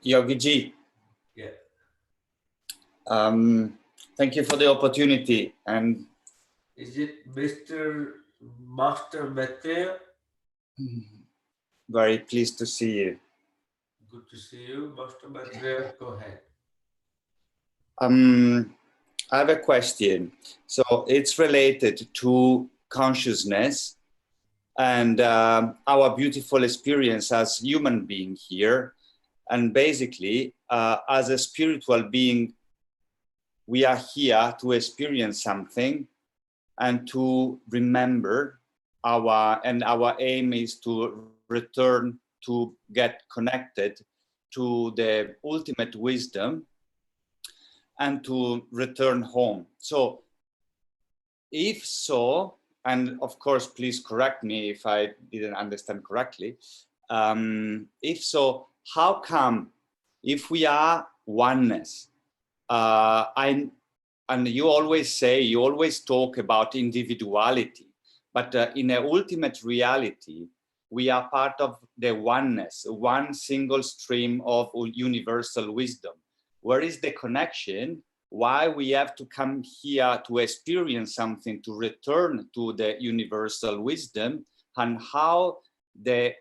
Yogi Ji. Yeah. Thank you for the opportunity. And is it Mr. Master Maitreya? Very pleased to see you. Good to see you, Master Maitreya. Go ahead. I have a question. So it's related to consciousness and our beautiful experience as human being here. And basically, as a spiritual being, we are here to experience something and to remember our aim is to return to get connected to the ultimate wisdom and to return home. So if so, and of course, please correct me if I didn't understand correctly. If so, how come if we are oneness, and you always talk about individuality, but in a ultimate reality, we are part of the oneness, one single stream of universal wisdom. Where is the connection? Why we have to come here to experience something, to return to the universal wisdom, and how the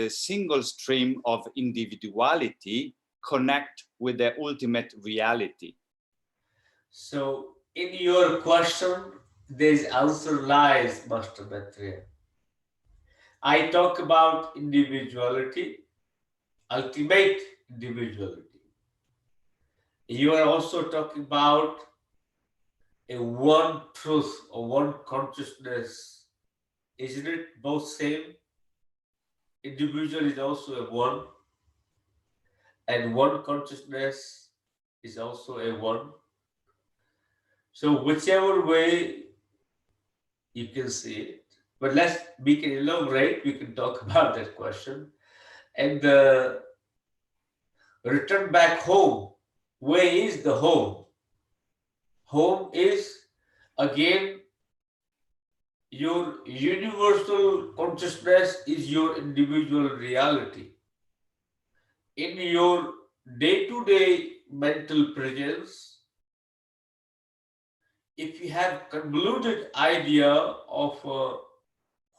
single stream of individuality connect with the ultimate reality? So, in your question, this answer lies, Master Maitreya. I talk about individuality, ultimate individuality. You are also talking about a one truth or one consciousness. Isn't it both same? Individual is also a one, and one consciousness is also a one. So whichever way you can see it, but we can elaborate, we can talk about that question. And return back home. Where is the home? Home is, again, your universal consciousness is your individual reality. In your day-to-day mental presence, if you have convoluted idea of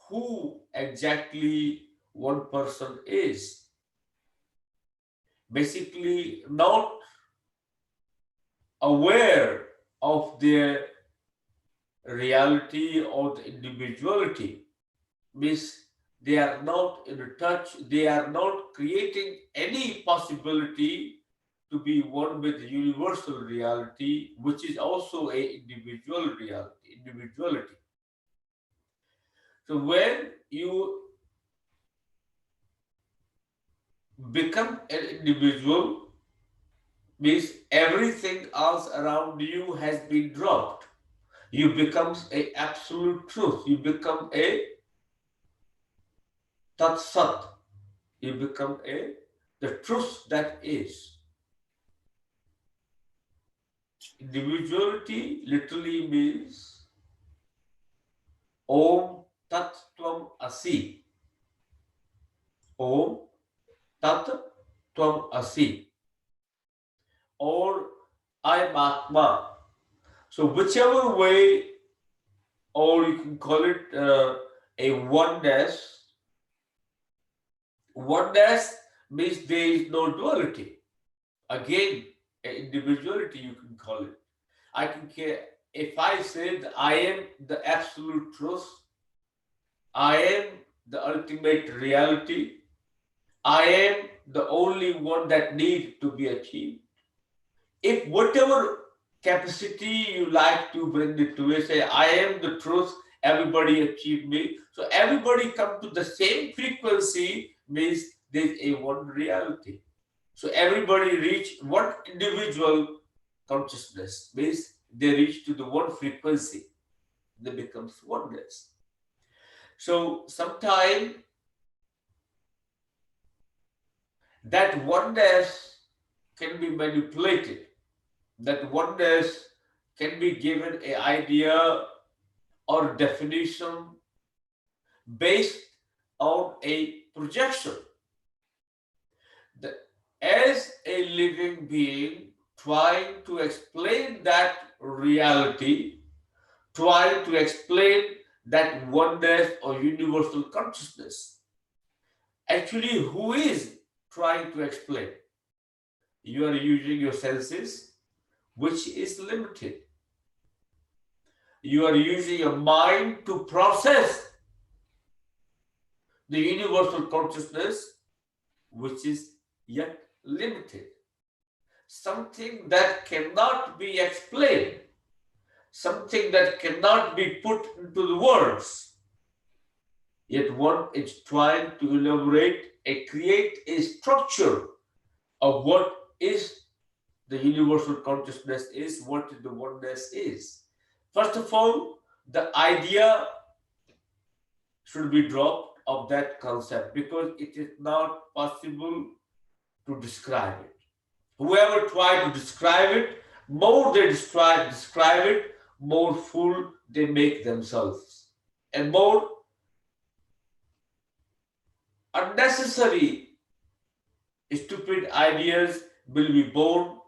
who exactly one person is, basically not aware of their reality or the individuality, means they are not in touch, they are not creating any possibility to be one with the universal reality, which is also a individuality. So when you become an individual, means everything else around you has been dropped. You become a absolute truth. You become a tat sat. You become the truth that is. Individuality literally means Om Tat Tvam Asi. Om Tat Tvam Asi. Or I am Atma. So whichever way, or you can call it a oneness. Oneness means there is no duality. Again, individuality you can call it. I can care if I say that I am the absolute truth, I am the ultimate reality, I am the only one that needs to be achieved. If whatever capacity you like to bring it to it, say I am the truth, everybody achieve me. So everybody come to the same frequency, means there's a one reality. So everybody reach one individual consciousness, means they reach to the one frequency. They becomes oneness. So sometimes that oneness can be manipulated. That oneness can be given an idea or definition based on a projection. living being trying to explain that reality, trying to explain that oneness or universal consciousness. Actually, who is trying to explain? You are using your senses, which is limited. You are using your mind to process the universal consciousness, which is yet limited. Something that cannot be explained, something that cannot be put into the words. Yet one is trying to elaborate and create a structure of what is the universal consciousness is, what the oneness is. First of all, the idea should be dropped of that concept because it is not possible to describe it. Whoever tries to describe it, more they describe it, more fool they make themselves. And more unnecessary, stupid ideas will be born,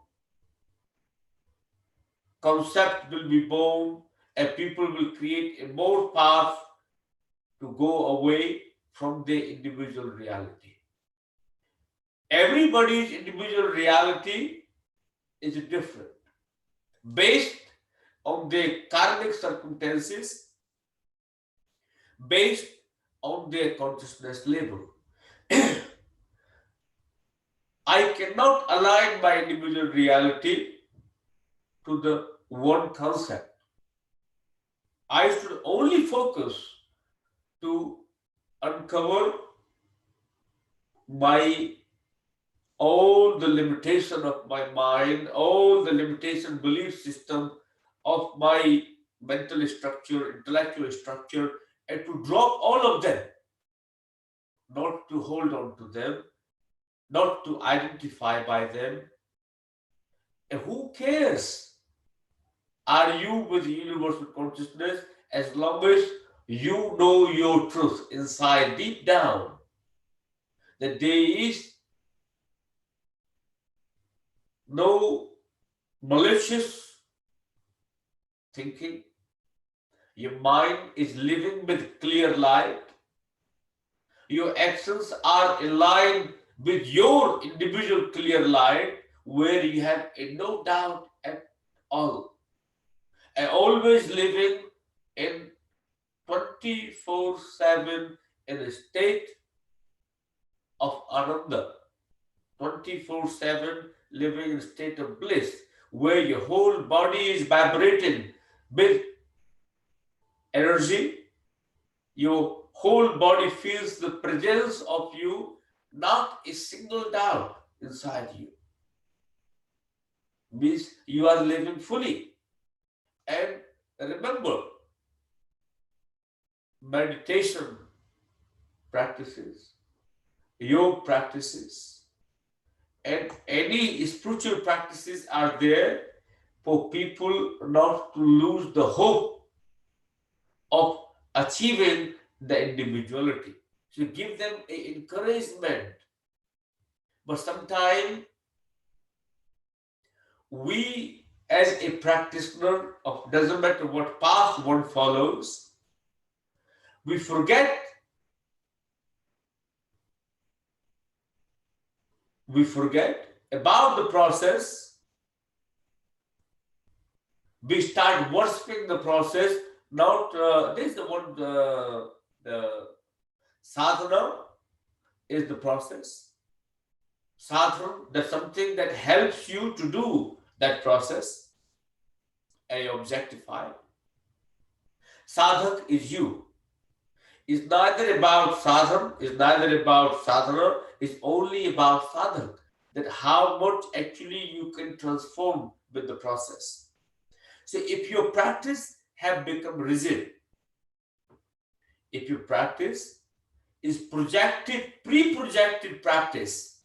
concept will be born, and people will create a more path to go away from their individual reality. Everybody's individual reality is different, based on their karmic circumstances, based on their consciousness level. I cannot align my individual reality to the one concept. I should only focus to uncover all the limitation of my mind, all the limitation belief system of my mental structure, intellectual structure, and to drop all of them, not to hold on to them, not to identify by them. And who cares? Are you with universal consciousness as long as you know your truth inside, deep down, that there is no malicious thinking. Your mind is living with clear light. Your actions are aligned with your individual clear light, where you have no doubt at all. And always living in 24/7 in a state of ananda, 24/7 living in a state of bliss, where your whole body is vibrating with energy. Your whole body feels the presence of you, not a single doubt inside you. Means you are living fully. And remember, meditation practices, yoga practices, and any spiritual practices are there for people not to lose the hope of achieving the individuality. So give them an encouragement. But sometimes we, as a practitioner of doesn't matter what path one follows, we forget about the process. We start worshipping the process. Not this is the one, the sadhana is the process. Sadhana, that's something that helps you to do that process, and you objectify. Sadhak is you. It's neither about sadhana, it's neither about sadhana, it's only about sadhak. That how much actually you can transform with the process. So if your practice have become rigid, if your practice is pre-projected practice,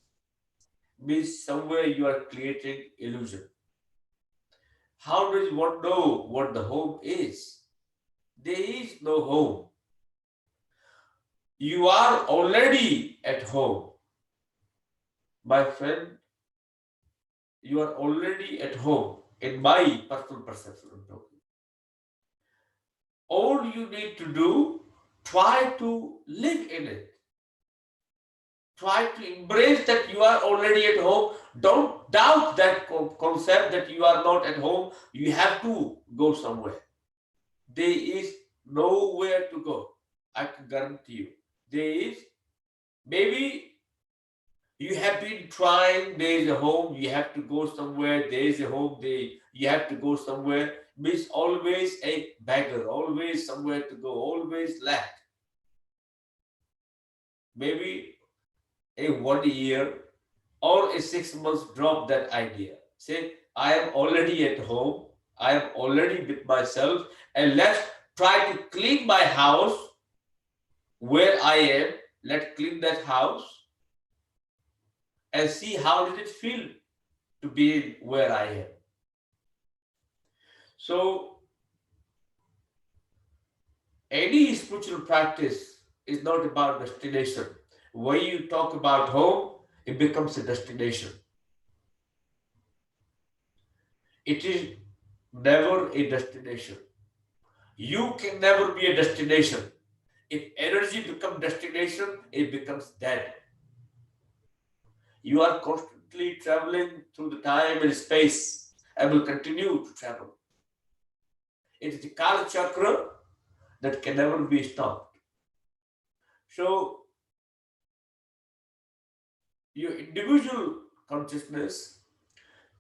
means somewhere you are creating illusion. How does one know what the home is? There is no home. You are already at home. My friend, you are already at home, in my personal perception I'm talking. All you need to do, try to live in it. Try to embrace that you are already at home. Don't doubt that concept that you are not at home. You have to go somewhere. There is nowhere to go. I can guarantee you. There is, maybe you have been trying, there is a home, you have to go somewhere, there is a home, you have to go somewhere. Means always a beggar, always somewhere to go, always lack. Maybe a 1 year or a 6 months, drop that idea. Say, I am already at home, I am already with myself, and let's try to clean my house where I am. Let's clean that house and see how did it feel to be where I am. So any spiritual practice is not about destination. When you talk about home, it becomes a destination. It is never a destination. You can never be a destination. If energy becomes destination, it becomes dead. You are constantly traveling through the time and space and will continue to travel. It is the Kala Chakra that can never be stopped. So, your individual consciousness,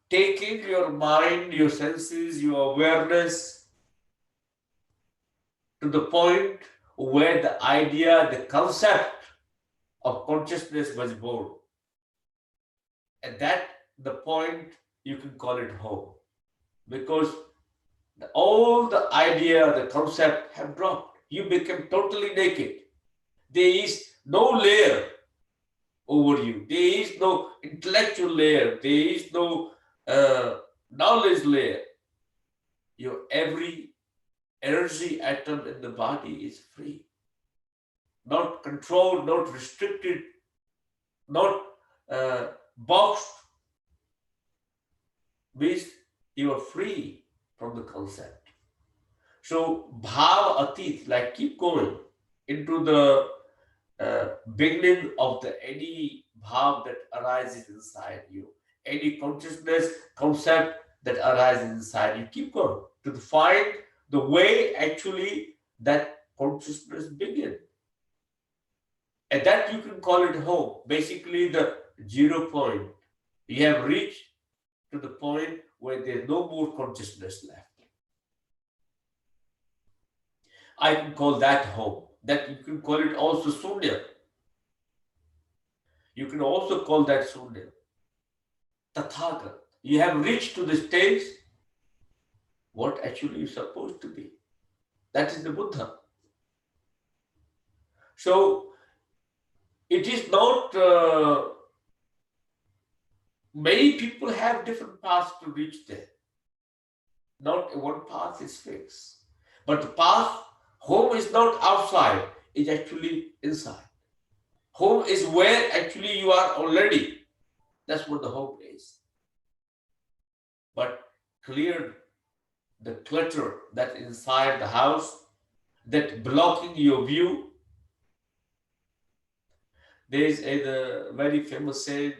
taking your mind, your senses, your awareness to the point where the idea, the concept of consciousness was born. At that the point you can call it home, because all the idea, the concept have dropped. You become totally naked. There is no layer over you. There is no intellectual layer. There is no knowledge layer. Your every energy atom in the body is free, not controlled, not restricted, not boxed. Means you are free from the concept. So bhav atit, like keep going into the beginning of the any bhav that arises inside you, any consciousness concept that arises inside you. Keep going to find the way actually that consciousness begins. And that you can call it home. Basically the 0 point. You have reached to the point where there's no more consciousness left. I can call that home. That you can call it also Sunya. You can also call that Sunya. Tathagat. You have reached to the stage what actually you're supposed to be. That is the Buddha. So it is not, many people have different paths to reach there. Not one path is fixed. But the path, home is not outside, it's actually inside. Home is where actually you are already. That's what the home is. But clear the clutter that's inside the house, that blocking your view. There is a very famous saying,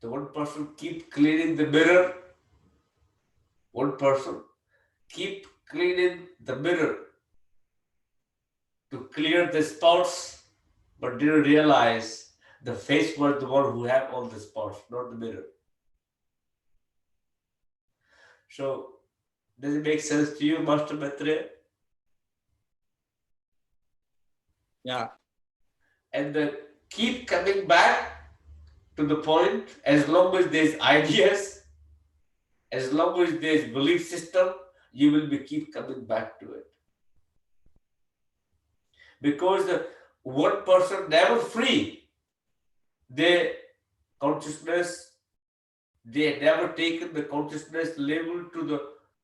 the one person keep cleaning the mirror, one person keep cleaning the mirror to clear the spots, but didn't realize the face was the one who had all the spots, not the mirror. So, does it make sense to you, Master Maitreya? Yeah. And keep coming back to the point. As long as there's ideas, as long as there's belief system, you will be keep coming back to it. Because one person never free their consciousness, they never taken the consciousness level to the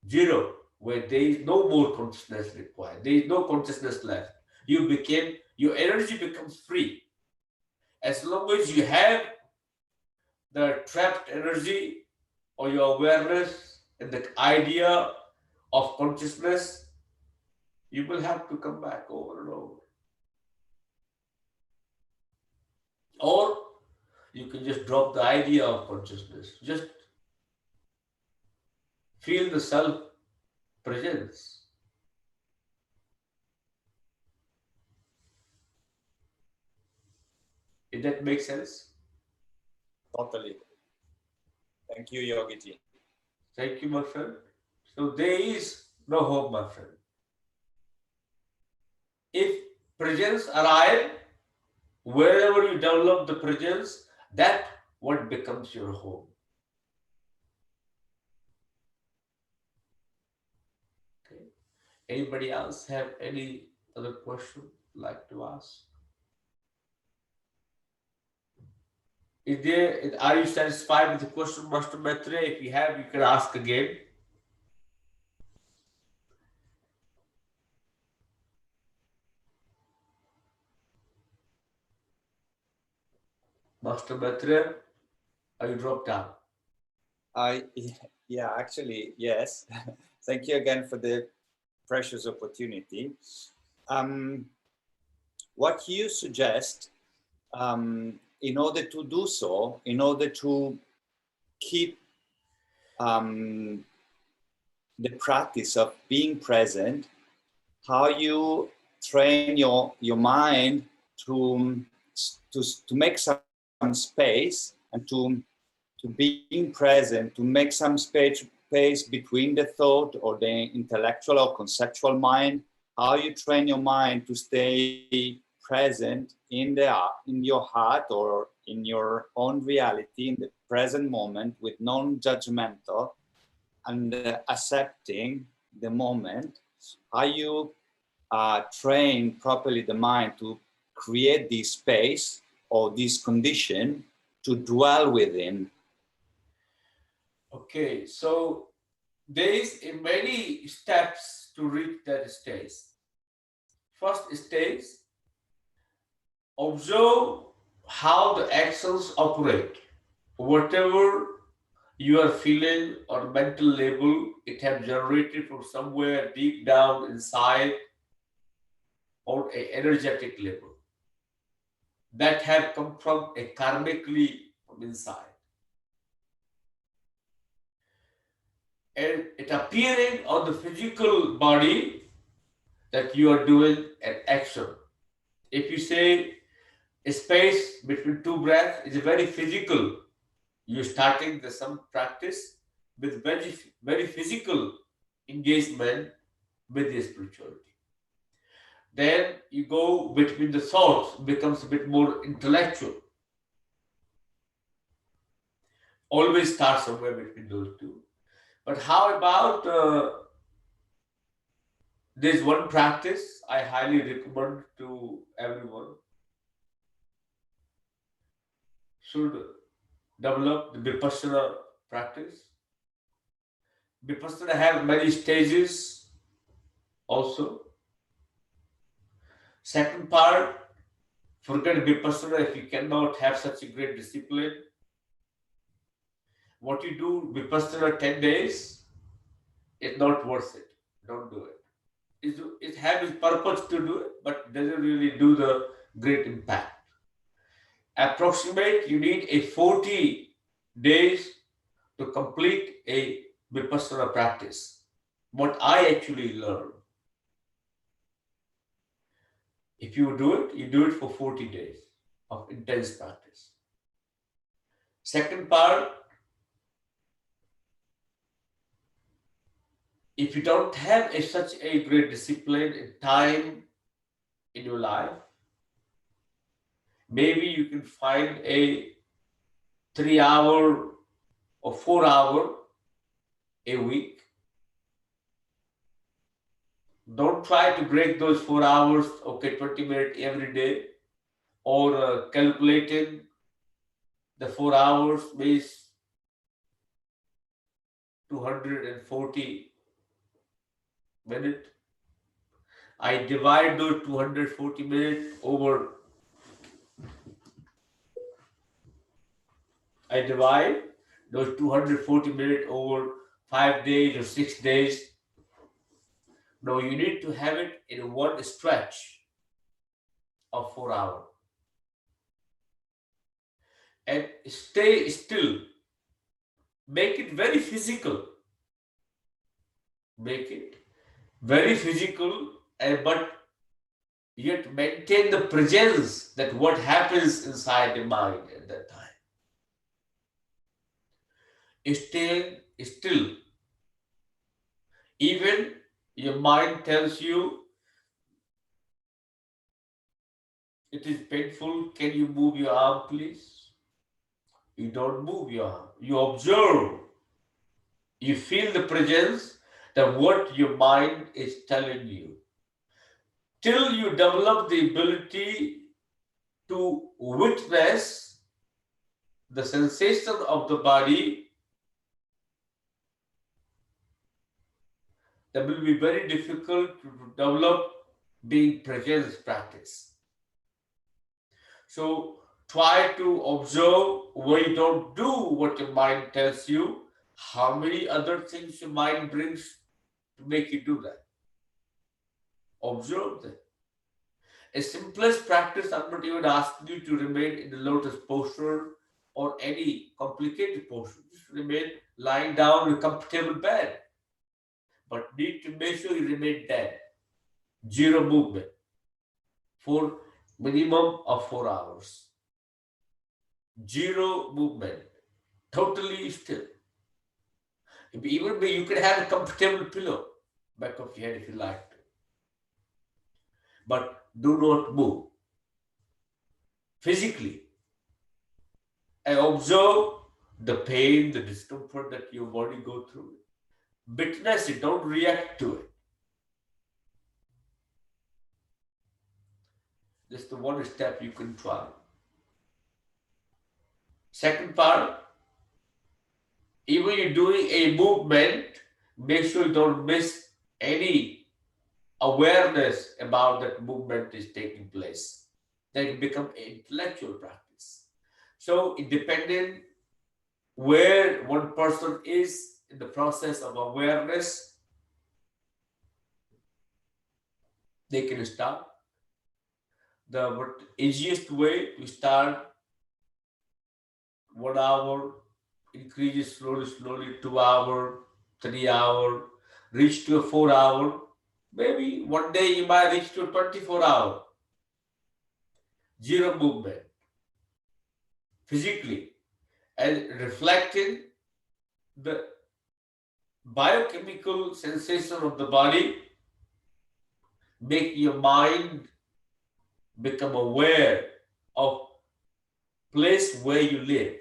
0, where there is no more consciousness required. There is no consciousness left. Your energy becomes free. As long as you have the trapped energy or your awareness and the idea of consciousness, you will have to come back over and over. Or you can just drop the idea of consciousness. Just feel the self presence. Did that make sense? Totally. Thank you, Yogi ji. Thank you, my friend. So there is no hope, my friend. If presence arrive, wherever you develop the presence, that what becomes your home. Okay. Anybody else have any other question like to ask? Are you satisfied with the question, Master Maitre? If you have, you can ask again. Master Maitre, are you dropped out? Yeah, actually, yes. Thank you again for the precious opportunity. What you suggest, in order to do so, in order to keep the practice of being present, how you train your mind to make some space and to being present, to make some space between the thought or the intellectual or conceptual mind, how you train your mind to stay present in your heart or in your own reality, in the present moment, with non-judgmental and accepting the moment, how you train properly the mind to create this space or this condition to dwell within. Okay, so there is many steps to reach that stage. First stage, observe how the actions operate. Whatever you are feeling or mental level, it have generated from somewhere deep down inside or a energetic level that have come from a karmically from inside. And it appearing on the physical body that you are doing an action. If you say a space between two breaths is very physical, you're starting some practice with very physical engagement with the spirituality. Then you go between the thoughts, becomes a bit more intellectual. Always start somewhere between those two. But how about there's one practice I highly recommend to everyone. Should develop the Vipassana practice. Vipassana have many stages also. Second part, forget Vipassana if you cannot have such a great discipline. What you do Vipassana 10 days, it's not worth it. Don't do it. It has its purpose to do it, but doesn't really do the great impact. Approximate, you need a 40 days to complete a Vipassana practice. What I actually learned. If you do it for 40 days of intense practice. Second part, if you don't have such a great discipline and time in your life, maybe you can find a 3 hour or 4 hour a week. Don't try to break those 4 hours, okay, 20 minutes every day, or calculating the 4 hours means 240 minutes. I divide those 240 minutes over. I divide those 240 minutes over 5 days or 6 days. No, you need to have it in one stretch of 4 hours. And stay still. Make it very physical. Make it very physical, but yet maintain the presence that what happens inside the mind at that time. Stay still. Even your mind tells you it is painful. Can you move your arm, please? You don't move your arm. You observe. You feel the presence that what your mind is telling you. Till you develop the ability to witness the sensation of the body, that will be very difficult to develop being presence practice. So try to observe where you don't do what your mind tells you, how many other things your mind brings to make you do that. Observe them. A simplest practice, I'm not even asking you to remain in the lotus posture or any complicated posture. Just remain lying down in a comfortable bed. But need to make sure you remain dead. Zero movement for minimum of 4 hours. Zero movement. Totally still. Even you can have a comfortable pillow back of your head if you like to. But do not move. Physically. And observe the pain, the discomfort that your body goes through. Witness it, don't react to it. This is the one step you can try. Second part, even you're doing a movement, make sure you don't miss any awareness about that movement is taking place. Then it becomes an intellectual practice. So it depending where one person is in the process of awareness, they can start. The easiest way to start 1 hour, increases slowly, 2 hour, 3 hour, reach to a 4 hour. Maybe one day you might reach to 24 hour. Zero movement. Physically. And reflecting the biochemical sensation of the body, make your mind become aware of place where you live.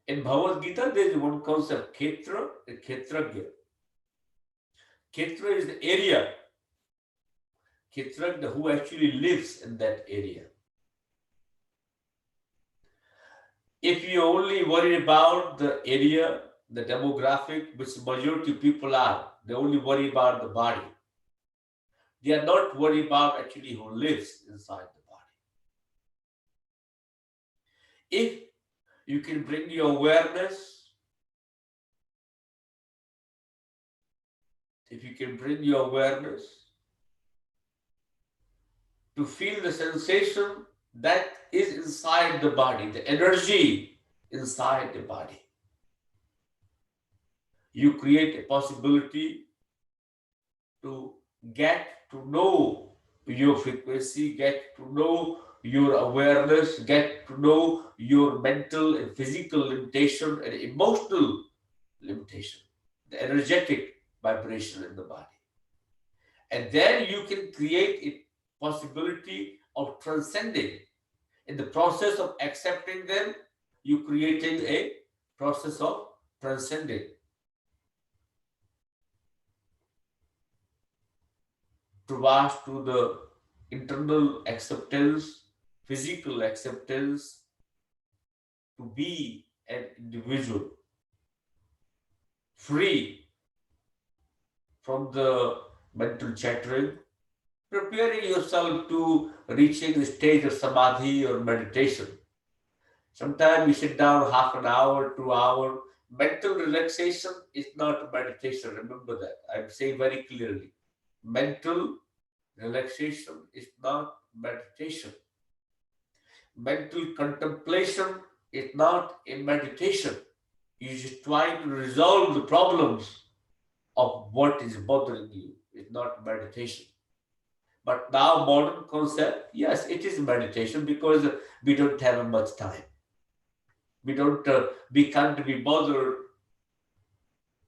In Bhagavad Gita, there is one concept, Kshetra and Kshetragya. Kshetra is the area. Kshetragya, who actually lives in that area. If you only worry about the area, the demographic, which majority of people are, they only worry about the body. They are not worried about actually who lives inside the body. If you can bring your awareness, to feel the sensation that is inside the body, the energy inside the body, you create a possibility to get to know your frequency, get to know your awareness, get to know your mental and physical limitation and emotional limitation, the energetic vibration in the body. And then you can create a possibility of transcending. In the process of accepting them, you created a process of transcending. Towards to the internal acceptance, physical acceptance, to be an individual, free from the mental chattering, preparing yourself to reaching the stage of samadhi or meditation. Sometimes we sit down half an hour, 2 hours. Mental relaxation is not meditation. Remember that. I'm saying very clearly. Mental relaxation is not meditation. Mental contemplation is not a meditation. You're just trying to resolve the problems of what is bothering you. It's not meditation. But now modern concept, yes, it is meditation because we don't have much time. We can't be bothered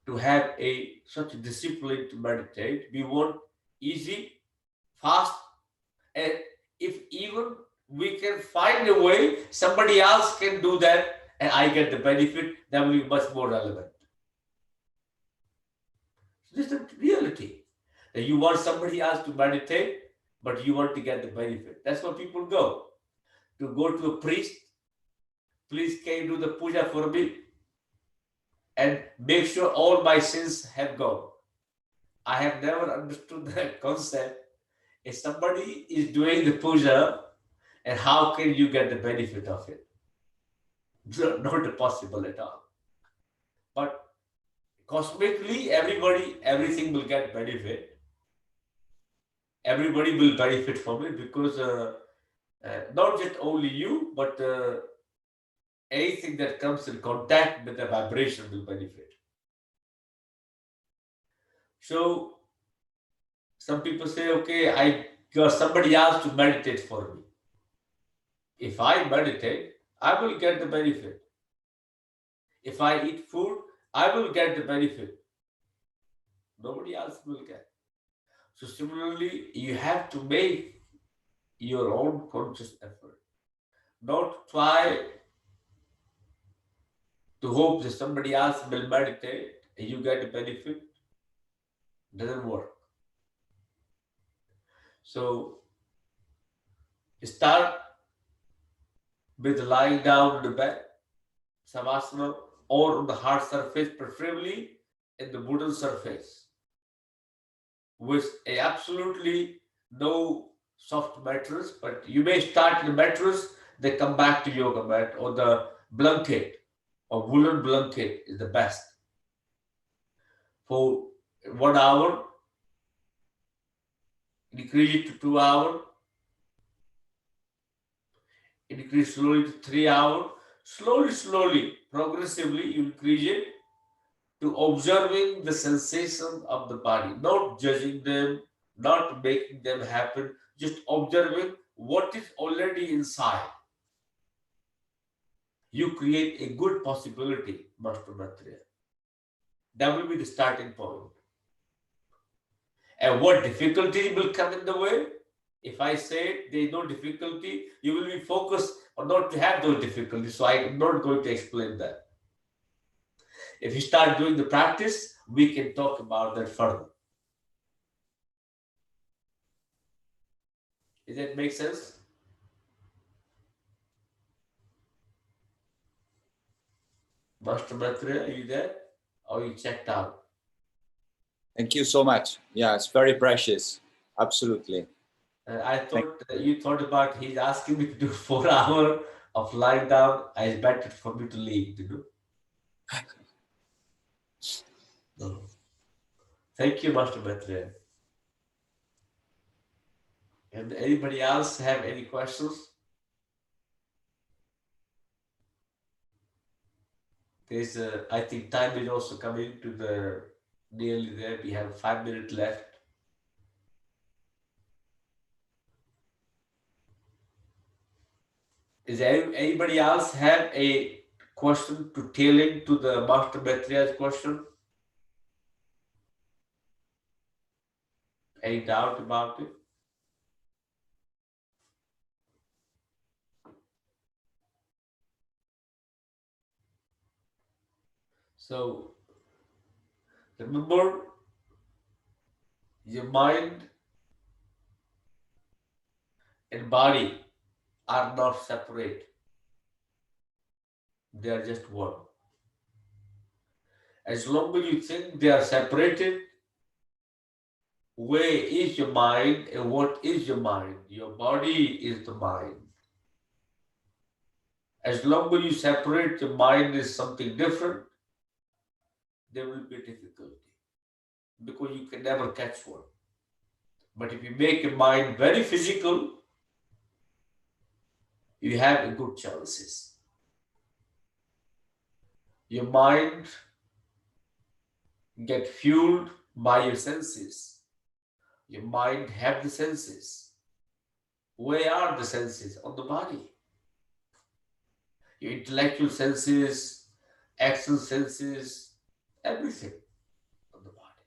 to have a such discipline to meditate. We want easy, fast, and if even we can find a way, somebody else can do that, and I get the benefit. That will be much more relevant. So this is the reality. That you want somebody else to meditate, but you want to get the benefit. That's why people go to a priest. Please can you do the puja for me and make sure all my sins have gone. I have never understood that concept. If somebody is doing the puja, and how can you get the benefit of it? Not possible at all. But cosmically, everything will get benefit. Everybody will benefit from it because not just only you, but anything that comes in contact with the vibration will benefit. So some people say, okay, I got somebody else to meditate for me. If I meditate, I will get the benefit. If I eat food, I will get the benefit. Nobody else will get. So similarly, you have to make your own conscious effort. Not try to hope that somebody else will meditate and you get a benefit. Doesn't work. So start with lying down on the bed, savasana, or on the hard surface, preferably in the wooden surface, with absolutely no soft mattress. But you may start in the mattress, then come back to yoga mat or the blanket or woolen blanket is the best. For 1 hour, increase it to 2 hours, increase slowly to 3 hours. Slowly, progressively, you increase it to observing the sensation of the body, not judging them, not making them happen, just observing what is already inside. You create a good possibility, Master Maitreya. That will be the starting point. And what difficulty will come in the way? If I say there is no difficulty, you will be focused on not to have those difficulties. So I am not going to explain that. If you start doing the practice, we can talk about that further. Does that make sense? Master Maitreya, are you there? Or you checked out? Thank you so much. Yeah, it's very precious. Absolutely. I thought you thought about he's asking me to do 4 hours of lying down. It's better for me to leave, No. Thank you, Master Maitreya. And anybody else have any questions? There's I think time is also coming to the nearly there. We have 5 minutes left. Is anybody else have a question to tailing to the Master Maitreya's question? Any doubt about it? So remember, your mind and body are not separate. They are just one. As long as you think they are separated, where is your mind and what is your mind? Your body is the mind. As long as you separate the mind is something different, there will be difficulty because you can never catch one. But if you make a mind very physical, you have a good chances. Your mind get fueled by your senses. Your mind have the senses. Where are the senses? On the body. Your intellectual senses, action senses, everything on the body.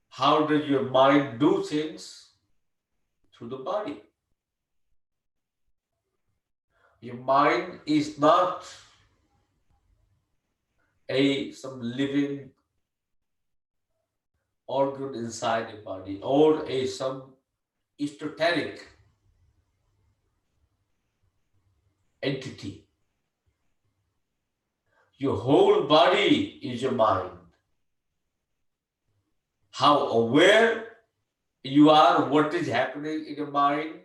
How does your mind do things? Through the body. Your mind is not some living organ inside the body or some esoteric entity. Your whole body is your mind. How aware you are what is happening in your mind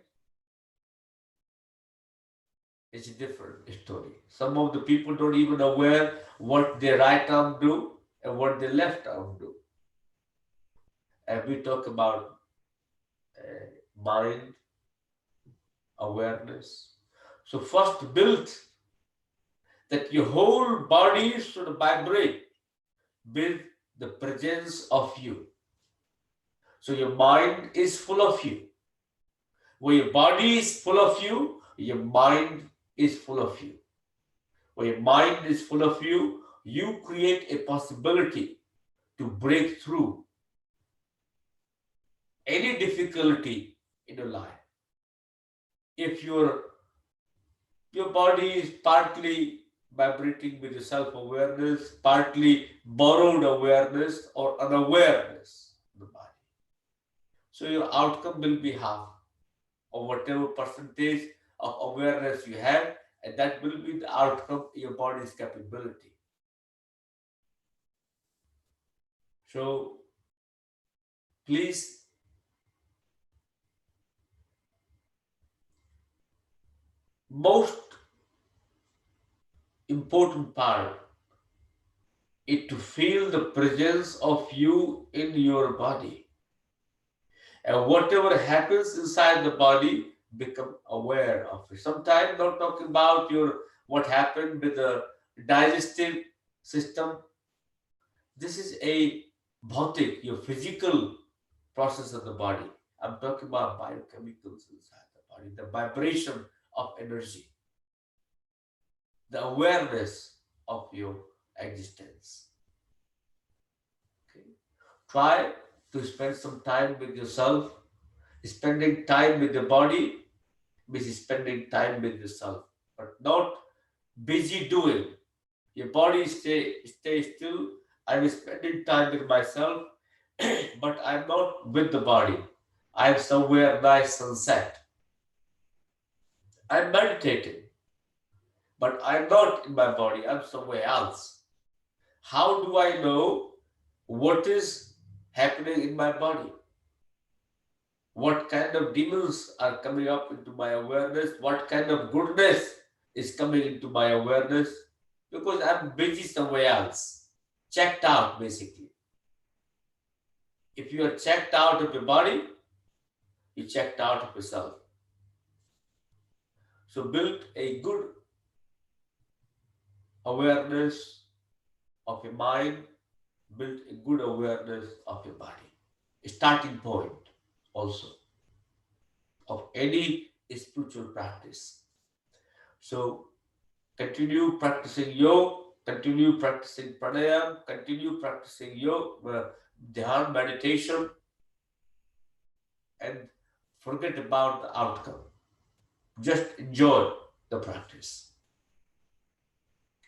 is a different story. Some of the people don't even aware what their right arm do and what their left arm do. And we talk about mind awareness. So first build that your whole body should vibrate with the presence of you. So your mind is full of you. When your body is full of you, your mind is full of you. When your mind is full of you, you create a possibility to break through any difficulty in your life. If your body is partly vibrating with the self-awareness, partly borrowed awareness or unawareness of the body. So your outcome will be half or whatever percentage of awareness you have, and that will be the outcome of your body's capability. So please most important part is to feel the presence of you in your body. And whatever happens inside the body, become aware of it. Sometimes not talking about what happened with the digestive system. This is a bhautik, your physical process of the body. I'm talking about biochemicals inside the body, the vibration of energy, the awareness of your existence. Okay? Try to spend some time with yourself. Spending time with the body means spending time with yourself, but not busy doing. Your body stay still. I'm spending time with myself, but I'm not with the body. I'm somewhere nice sunset. I'm meditating, but I'm not in my body. I'm somewhere else. How do I know what is happening in my body? What kind of demons are coming up into my awareness? What kind of goodness is coming into my awareness? Because I'm busy somewhere else. Checked out, basically. If you are checked out of your body, you checked out of yourself. So build a good awareness of your mind, build a good awareness of your body. A starting point also of any spiritual practice. So continue practicing yoga, continue practicing pranayama, continue practicing yoga, dhyan, meditation, and forget about the outcome. Just enjoy the practice.